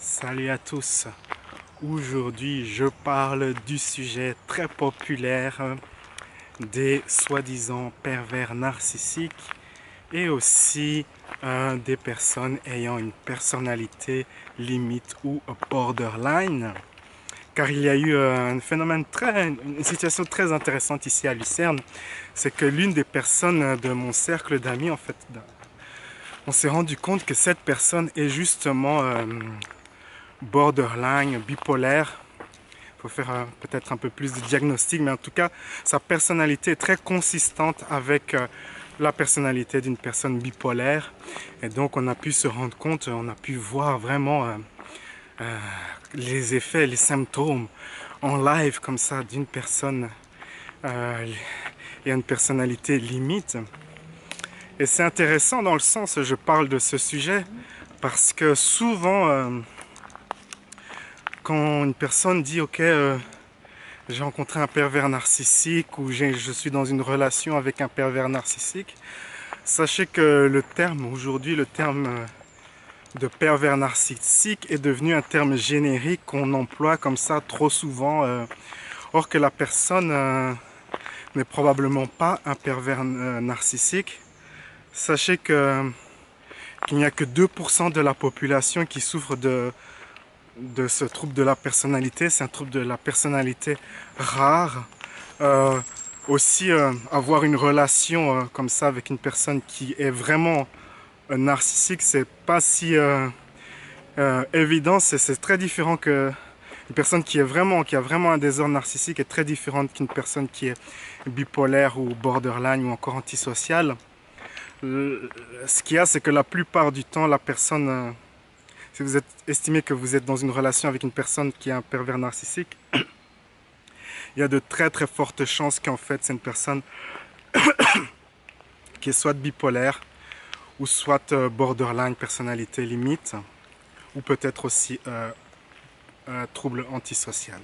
Salut à tous. Aujourd'hui, je parle du sujet très populaire des soi-disant pervers narcissiques et aussi des personnes ayant une personnalité limite ou borderline. Car il y a eu une situation très intéressante ici à Lucerne. C'est que l'une des personnes de mon cercle d'amis, en fait, on s'est rendu compte que cette personne est justement borderline, bipolaire. Il faut faire peut-être un peu plus de diagnostic, mais en tout cas, sa personnalité est très consistante avec la personnalité d'une personne bipolaire. Et donc, on a pu se rendre compte, on a pu voir vraiment les effets, les symptômes en live comme ça d'une personne et une personnalité limite. Et c'est intéressant dans le sens, je parle de ce sujet, parce que souvent, quand une personne dit « Ok, j'ai rencontré un pervers narcissique » ou « Je suis dans une relation avec un pervers narcissique », sachez que le terme, aujourd'hui, le terme de pervers narcissique est devenu un terme générique qu'on emploie comme ça trop souvent, or que la personne n'est probablement pas un pervers narcissique. Sachez qu'il n'y a que 2% de la population qui souffre de ce trouble de la personnalité. C'est un trouble de la personnalité rare. Avoir une relation comme ça avec une personne qui est vraiment narcissique, c'est pas si évident. C'est très différent que une personne qui a vraiment un désordre narcissique est très différente qu'une personne qui est bipolaire ou borderline ou encore antisociale. Ce qu'il y a, c'est que la plupart du temps, la personne, si vous estimez que vous êtes dans une relation avec une personne qui est un pervers narcissique, il y a de très très fortes chances qu'en fait c'est une personne qui est soit bipolaire ou soit borderline, personnalité limite, ou peut-être aussi trouble antisocial.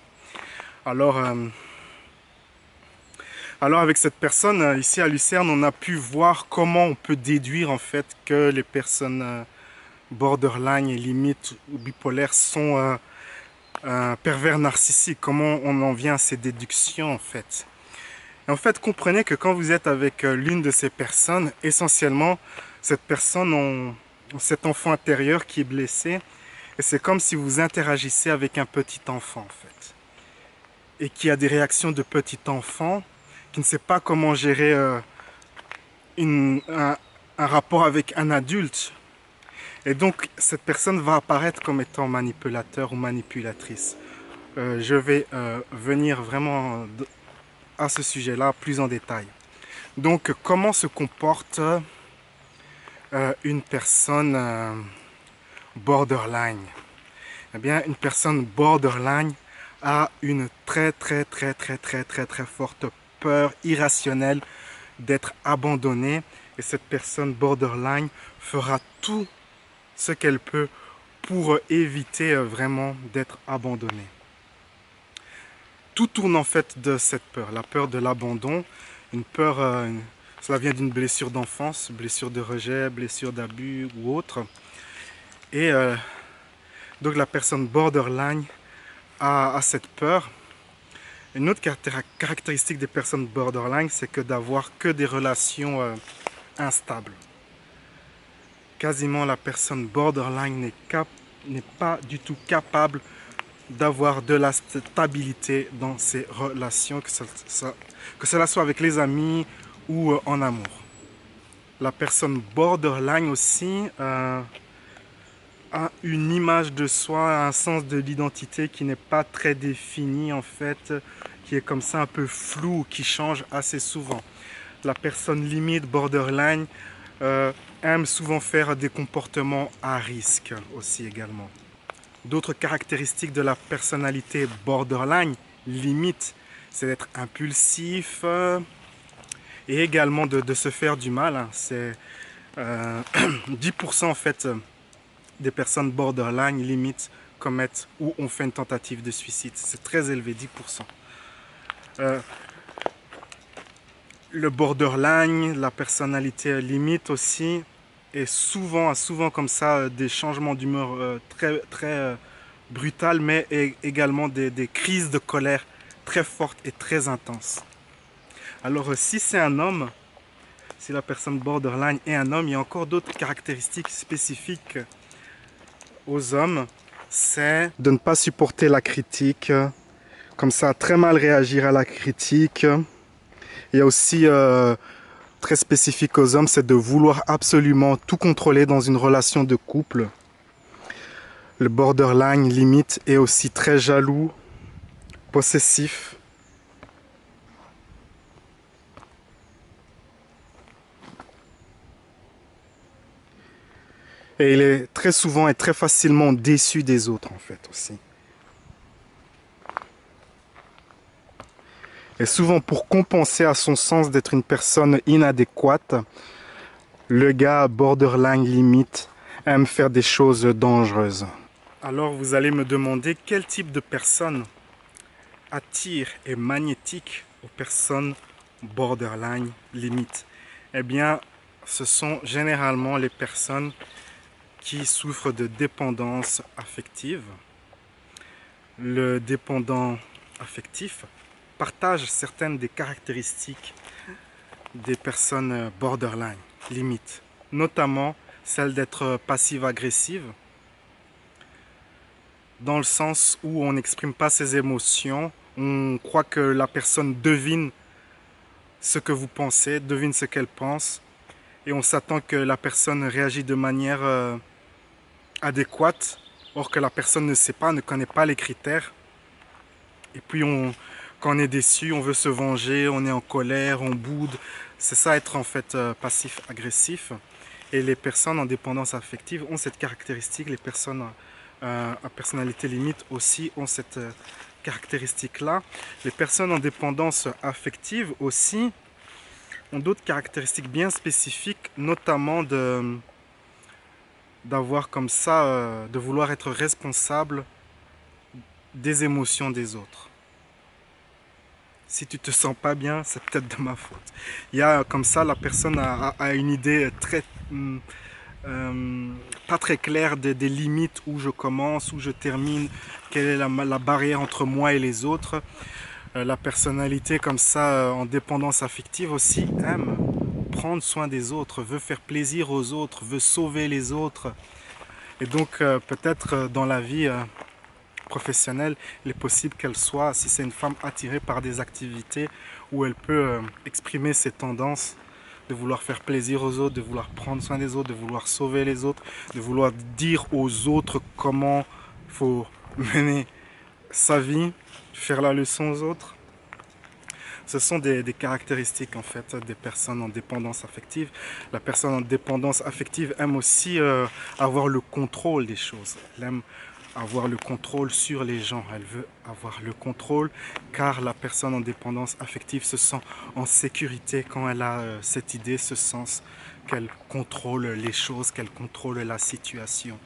Alors, avec cette personne ici à Lucerne, on a pu voir comment on peut déduire en fait que les personnes borderline et limite ou bipolaires sont pervers narcissiques. Comment on en vient à ces déductions en fait. Et en fait, comprenez que quand vous êtes avec l'une de ces personnes, essentiellement, cette personne a cet enfant intérieur qui est blessé. Et c'est comme si vous interagissez avec un petit enfant en fait. Et qui a des réactions de petit enfant, qui ne sait pas comment gérer un rapport avec un adulte. Et donc, cette personne va apparaître comme étant manipulateur ou manipulatrice. Je vais venir vraiment à ce sujet-là plus en détail. Donc, comment se comporte une personne borderline? Eh bien, une personne borderline a une très forte peur irrationnelle d'être abandonnée. Et cette personne borderline fera tout ce qu'elle peut pour éviter vraiment d'être abandonnée. Tout tourne en fait de cette peur, la peur de l'abandon, une peur, cela vient d'une blessure d'enfance, blessure de rejet, blessure d'abus ou autre. Et donc la personne borderline a cette peur. Une autre caractéristique des personnes borderline, c'est que d'avoir que des relations instables. Quasiment la personne borderline n'est pas du tout capable d'avoir de la stabilité dans ses relations, que cela soit avec les amis ou en amour. La personne borderline aussi a une image de soi, un sens de l'identité qui n'est pas très défini en fait, qui est comme ça un peu flou, qui change assez souvent. La personne limite borderline aime souvent faire des comportements à risque aussi également. D'autres caractéristiques de la personnalité borderline limite, c'est d'être impulsif et également de se faire du mal. C'est 10% en fait des personnes borderline limite commettent ou ont fait une tentative de suicide. C'est très élevé, 10%. Le borderline, la personnalité limite aussi, et souvent comme ça des changements d'humeur très brutaux, mais également des crises de colère très fortes et très intenses. Alors si c'est un homme, si la personne borderline est un homme, il y a encore d'autres caractéristiques spécifiques aux hommes. C'est de ne pas supporter la critique, comme ça très mal réagir à la critique. Il y a aussi très spécifique aux hommes, c'est de vouloir absolument tout contrôler dans une relation de couple. Le borderline limite est aussi très jaloux, possessif. Et il est très souvent et très facilement déçu des autres en fait aussi. Et souvent pour compenser à son sens d'être une personne inadéquate, le gars borderline limite aime faire des choses dangereuses. Alors vous allez me demander quel type de personne attire et magnétique aux personnes borderline limite. Eh bien, ce sont généralement les personnes qui souffrent de dépendance affective. Le dépendant affectif partage certaines des caractéristiques des personnes borderline limite, notamment celle d'être passive-agressive, dans le sens où on n'exprime pas ses émotions, on croit que la personne devine ce que vous pensez, devine ce qu'elle pense, et on s'attend que la personne réagit de manière adéquate, or que la personne ne sait pas, ne connaît pas les critères. Et puis quand on est déçu, on veut se venger, on est en colère, on boude. C'est ça être en fait passif-agressif. Et les personnes en dépendance affective ont cette caractéristique, les personnes à personnalité limite aussi ont cette caractéristique-là. Les personnes en dépendance affective aussi ont d'autres caractéristiques bien spécifiques, notamment d'avoir comme ça, de vouloir être responsable des émotions des autres. Si tu te sens pas bien, c'est peut-être de ma faute. Il y a comme ça, la personne a une idée très pas très claire des limites, où je commence, où je termine, quelle est la barrière entre moi et les autres. La personnalité comme ça, en dépendance affective aussi, aime prendre soin des autres, veut faire plaisir aux autres, veut sauver les autres. Et donc peut-être dans la vie professionnelle, il est possible qu'elle soit, si c'est une femme, attirée par des activités où elle peut exprimer ses tendances de vouloir faire plaisir aux autres, de vouloir prendre soin des autres, de vouloir sauver les autres, de vouloir dire aux autres comment il faut mener sa vie, faire la leçon aux autres. Ce sont des caractéristiques en fait des personnes en dépendance affective. La personne en dépendance affective aime aussi avoir le contrôle des choses. Elle aime avoir le contrôle sur les gens. Elle veut avoir le contrôle car la personne en dépendance affective se sent en sécurité quand elle a cette idée, ce sens qu'elle contrôle les choses, qu'elle contrôle la situation.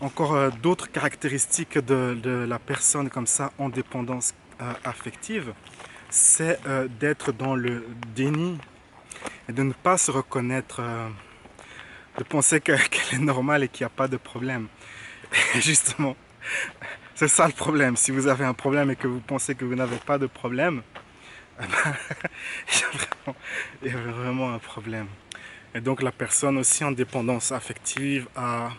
Encore d'autres caractéristiques de la personne comme ça en dépendance affective, c'est d'être dans le déni et de ne pas se reconnaître, de penser qu'elle est normale et qu'il n'y a pas de problème. Et justement, c'est ça le problème. Si vous avez un problème et que vous pensez que vous n'avez pas de problème, eh ben, il y a vraiment un problème. Et donc la personne aussi en dépendance affective a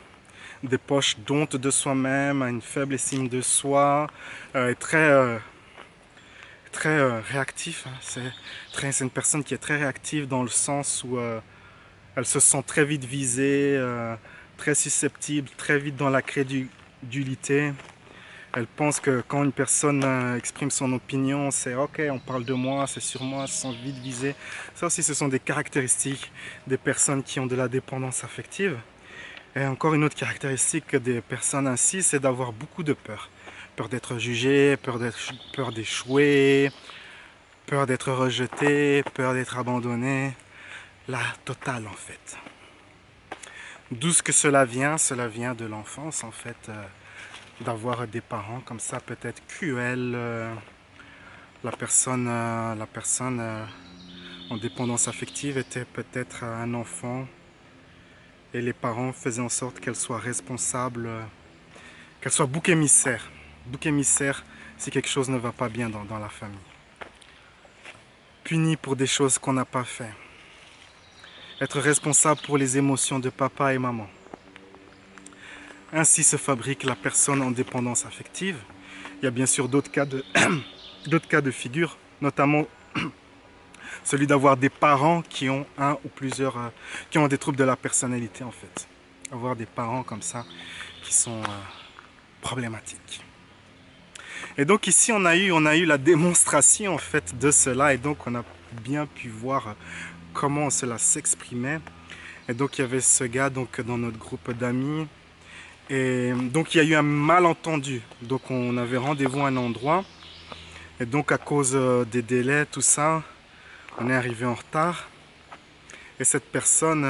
des poches d'honte de soi-même, a une faible estime de soi, est très réactif. Hein. C'est une personne qui est très réactive dans le sens où elle se sent très vite visée, très susceptible, très vite dans la crédulité. Elle pense que quand une personne exprime son opinion, c'est ok, on parle de moi, c'est sur moi, elle se sent vite visée. Ça aussi, ce sont des caractéristiques des personnes qui ont de la dépendance affective. Et encore une autre caractéristique des personnes ainsi, c'est d'avoir beaucoup de peur. Peur d'être jugé, peur d'échouer, peur d'être rejeté, peur d'être abandonné. La totale en fait. D'où ce que cela vient de l'enfance en fait, d'avoir des parents comme ça peut-être cruels. La personne en dépendance affective était peut-être un enfant et les parents faisaient en sorte qu'elle soit responsable, qu'elle soit bouc émissaire. Bouc émissaire si quelque chose ne va pas bien dans la famille. Puni pour des choses qu'on n'a pas fait. Être responsable pour les émotions de papa et maman. Ainsi se fabrique la personne en dépendance affective. Il y a bien sûr d'autres cas d'autres cas de figure, notamment celui d'avoir des parents qui ont un ou plusieurs, qui ont des troubles de la personnalité en fait. Avoir des parents comme ça qui sont problématiques. Et donc ici on a eu la démonstration en fait de cela, et donc on a bien pu voir comment cela s'exprimait. Et donc il y avait ce gars donc dans notre groupe d'amis, et donc il y a eu un malentendu. Donc on avait rendez-vous à un endroit, et donc à cause des délais, tout ça, on est arrivé en retard. Et cette personne,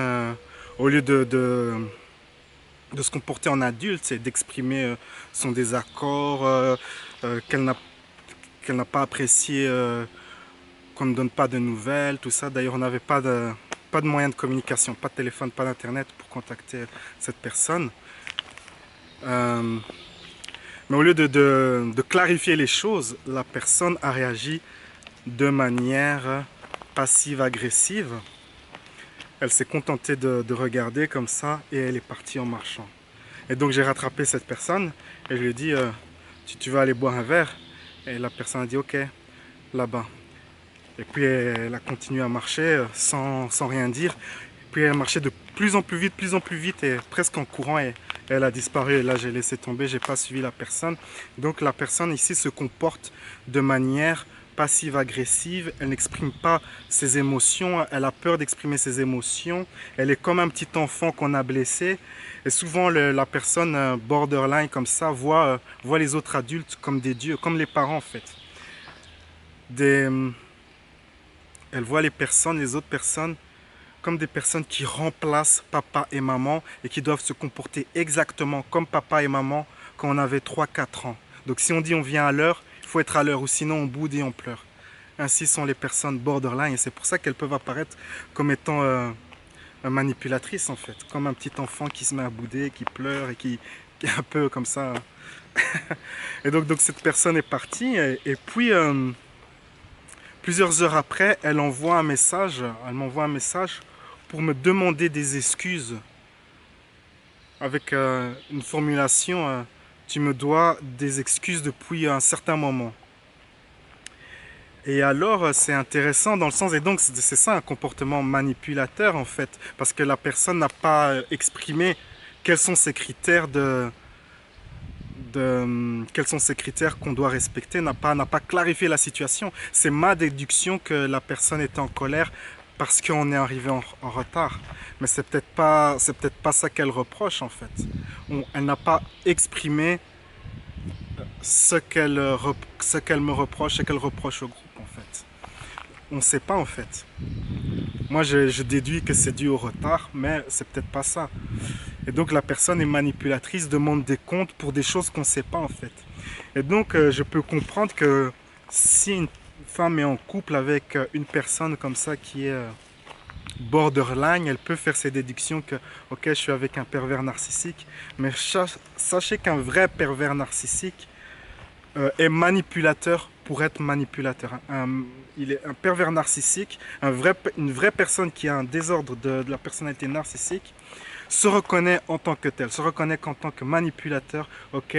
au lieu de se comporter en adulte, c'est d'exprimer son désaccord, qu'elle n'a pas apprécié, qu'on ne donne pas de nouvelles, tout ça. D'ailleurs, on n'avait pas de moyen de communication, pas de téléphone, pas d'internet pour contacter cette personne. Mais au lieu de clarifier les choses, la personne a réagi de manière passive-agressive. Elle s'est contentée de regarder comme ça et elle est partie en marchant. Et donc j'ai rattrapé cette personne et je lui ai dit tu vas aller boire un verre? Et la personne a dit ok, là-bas. Et puis elle a continué à marcher sans rien dire. Puis elle marchait de plus en plus vite et presque en courant, et elle a disparu. Et là j'ai laissé tomber, j'ai pas suivi la personne. Donc la personne ici se comporte de manière passive-agressive, elle n'exprime pas ses émotions, elle a peur d'exprimer ses émotions, elle est comme un petit enfant qu'on a blessé. Et souvent la personne borderline comme ça voit les autres adultes comme des dieux, comme les parents en fait. Elle voit les autres personnes comme des personnes qui remplacent papa et maman et qui doivent se comporter exactement comme papa et maman quand on avait 3-4 ans. Donc si on dit on vient à l'heure, il faut être à l'heure, ou sinon on boude et on pleure. Ainsi sont les personnes borderline, et c'est pour ça qu'elles peuvent apparaître comme étant manipulatrices en fait, comme un petit enfant qui se met à bouder, qui pleure et qui est un peu comme ça. Et donc cette personne est partie, et puis plusieurs heures après, elle m'envoie un message pour me demander des excuses avec une formulation tu me dois des excuses depuis un certain moment. Et alors c'est intéressant dans le sens, et donc c'est ça un comportement manipulateur en fait, parce que la personne n'a pas exprimé quels sont ses critères quels sont ces critères qu'on doit respecter, n'a pas clarifié la situation. C'est ma déduction que la personne était en colère parce qu'on est arrivé en retard. Mais c'est peut-être pas ça qu'elle reproche en fait. Elle n'a pas exprimé ce qu'elle me reproche, ce qu'elle reproche au groupe en fait. On ne sait pas en fait. Moi je déduis que c'est dû au retard, mais c'est peut-être pas ça. Et donc la personne est manipulatrice, demande des comptes pour des choses qu'on ne sait pas en fait. Et donc je peux comprendre que si une femme est en couple avec une personne comme ça qui est borderline, elle peut faire ses déductions que ok, je suis avec un pervers narcissique, mais sachez qu'un vrai pervers narcissique est manipulateur pour être manipulateur. Il est un pervers narcissique, une vraie personne qui a un désordre de la personnalité narcissique, se reconnaît en tant que tel, se reconnaît qu'en tant que manipulateur, ok,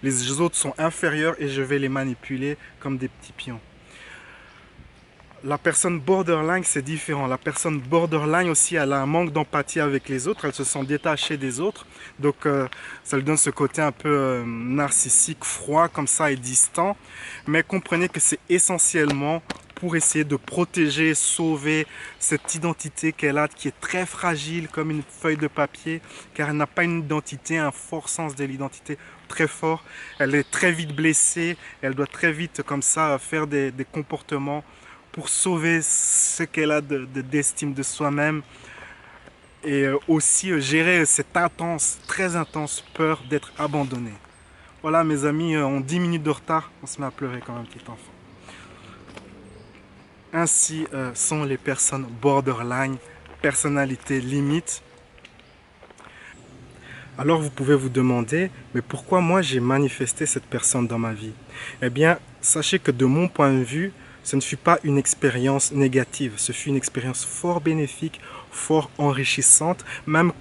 les autres sont inférieurs et je vais les manipuler comme des petits pions. La personne borderline, c'est différent. La personne borderline aussi, elle a un manque d'empathie avec les autres, elle se sent détachée des autres, donc ça lui donne ce côté un peu narcissique, froid comme ça et distant. Mais comprenez que c'est essentiellement pour essayer de protéger, sauver cette identité qu'elle a, qui est très fragile comme une feuille de papier, car elle n'a pas une identité, un fort sens de l'identité très fort. Elle est très vite blessée, elle doit très vite comme ça faire des comportements pour sauver ce qu'elle a d'estime de soi-même, et aussi gérer cette très intense peur d'être abandonnée. Voilà mes amis, en 10 minutes de retard, on se met à pleurer comme un petit enfant. Ainsi sont les personnes borderline, personnalité limite. Alors vous pouvez vous demander, mais pourquoi moi j'ai manifesté cette personne dans ma vie? Eh bien, sachez que de mon point de vue, ce ne fut pas une expérience négative, ce fut une expérience fort bénéfique, fort enrichissante, même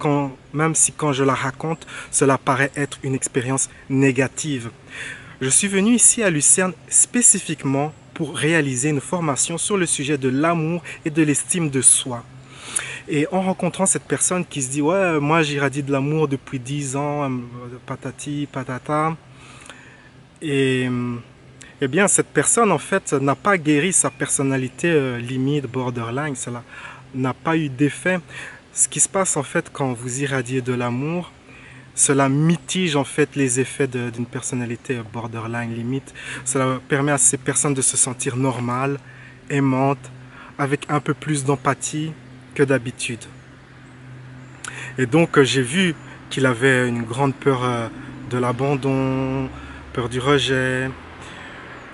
si quand je la raconte, cela paraît être une expérience négative. Je suis venu ici à Lucerne spécifiquement pour réaliser une formation sur le sujet de l'amour et de l'estime de soi. Et en rencontrant cette personne qui se dit « Ouais, moi j'irradie de l'amour depuis 10 ans, patati, patata », et eh bien cette personne en fait n'a pas guéri sa personnalité limite, borderline, cela n'a pas eu d'effet. Ce qui se passe en fait quand vous irradiez de l'amour, cela mitige en fait les effets d'une personnalité borderline limite. Cela permet à ces personnes de se sentir normales, aimantes, avec un peu plus d'empathie que d'habitude. Et donc j'ai vu qu'il avait une grande peur de l'abandon, peur du rejet.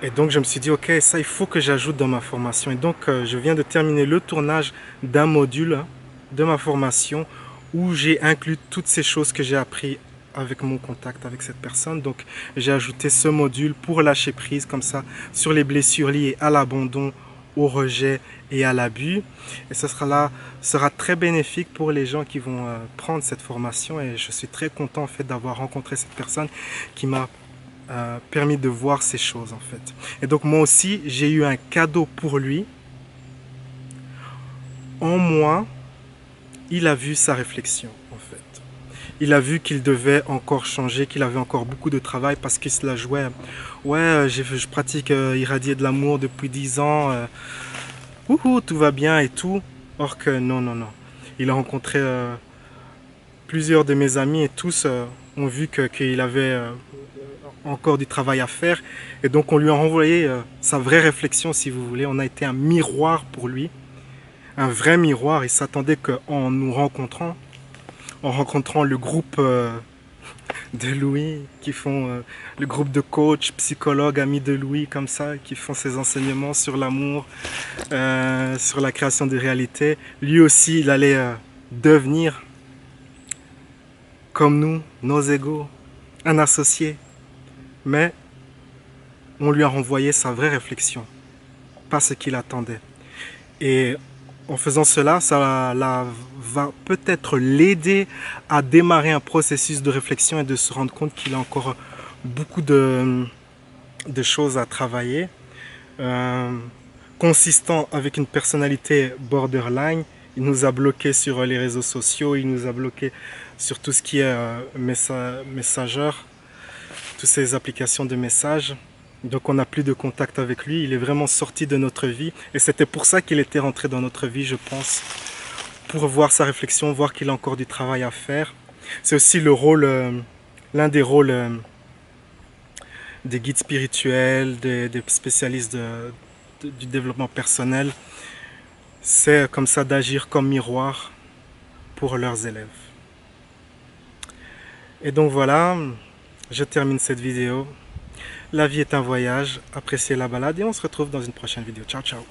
Et donc je me suis dit ok, ça il faut que j'ajoute dans ma formation. Et donc je viens de terminer le tournage d'un module de ma formation où j'ai inclus toutes ces choses que j'ai appris avec mon contact avec cette personne. Donc j'ai ajouté ce module pour lâcher prise comme ça sur les blessures liées à l'abandon, au rejet et à l'abus. Et ce sera très bénéfique pour les gens qui vont prendre cette formation. Et je suis très content en fait d'avoir rencontré cette personne qui m'a permis de voir ces choses en fait. Et donc moi aussi j'ai eu un cadeau pour lui. En moi, il a vu sa réflexion en fait. Il a vu qu'il devait encore changer, qu'il avait encore beaucoup de travail parce qu'il se la jouait. Ouais, je pratique irradier de l'amour depuis 10 ans. Tout va bien et tout. Or que non, non, non. Il a rencontré plusieurs de mes amis et tous ont vu qu'il avait encore du travail à faire. Et donc on lui a renvoyé sa vraie réflexion si vous voulez. On a été un miroir pour lui. Un vrai miroir. Il s'attendait qu'en nous rencontrant, en rencontrant le groupe de Louis, qui font le groupe de coachs, psychologues, amis de Louis, comme ça, qui font ses enseignements sur l'amour, sur la création de réalité. Lui aussi, il allait devenir, comme nous, nos égaux, un associé. Mais on lui a renvoyé sa vraie réflexion, pas ce qu'il attendait. Et en faisant cela, ça va peut-être l'aider à démarrer un processus de réflexion et de se rendre compte qu'il a encore beaucoup de choses à travailler. Consistant avec une personnalité borderline, il nous a bloqué sur les réseaux sociaux, il nous a bloqué sur tout ce qui est messageur, toutes ces applications de messages. Donc on n'a plus de contact avec lui, il est vraiment sorti de notre vie. Et c'était pour ça qu'il était rentré dans notre vie, je pense. Pour voir sa réflexion, voir qu'il a encore du travail à faire. C'est aussi le rôle, l'un des rôles des guides spirituels, des spécialistes du développement personnel. C'est comme ça d'agir comme miroir pour leurs élèves. Et donc voilà, je termine cette vidéo. La vie est un voyage, appréciez la balade et on se retrouve dans une prochaine vidéo. Ciao, ciao!